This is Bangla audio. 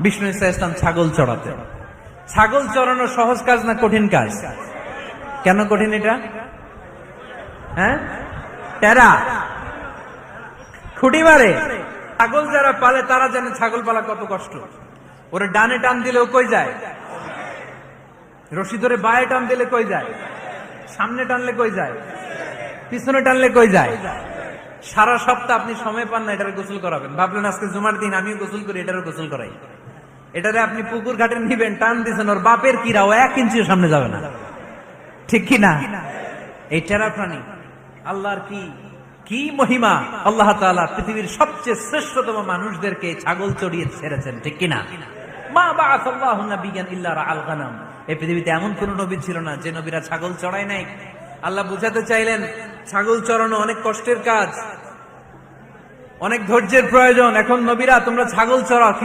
বিষ্ণু ঈসা ইসলাম ছাগল চড়াতে। ছাগল চড়ানো সহজ কাজ না কঠিন কাজ? কেন কঠিন এটা? হ্যাঁ, টেরা খুঁটি মারে। ছাগল যারা পালে তারা জানে ছাগল পালা কত কষ্ট। ওরে ডানে টান দিলেও কই যায়, রশি ধরে বায়ে টান দিলে কই যায়, সামনে টানলে কই যায়, পিছনে টানলে কই যায়। সারা সপ্তাহ আপনি সময় পান না এটারে গোসল করাবেন। ভাবলেন আজকে জুমার দিন আমিও গোসল করি, এটারে গোসল করাই। এটারে আপনি পুকুর ঘাটে নিবেন, টান দিচ্ছেন, ওর বাপের কিরাও 1 ইঞ্চিও সামনে যাবে না, ঠিক কি না? এই টেরা প্রাণী আল্লাহর কি কি মহিমা! আল্লাহ তাআলা পৃথিবীর সবচেয়ে শ্রেষ্ঠতম মানুষদেরকে ছাগল চড়িয়ে ছেড়েছেন, ঠিক কি না? মা বাআসাল্লাহু নাবিয়্যান ইল্লা রাআল গানাম। এই পৃথিবীতে এমন কোন নবী ছিল না যে নবীরা ছাগল চড়ায় নাই। আল্লাহ বুঝাতে চাইলেন ছাগল চড়ানো অনেক কষ্টের কাজ, অনেক ধৈর্যের প্রয়োজন। এখন নবীরা তোমরা ছাগল চড়াও,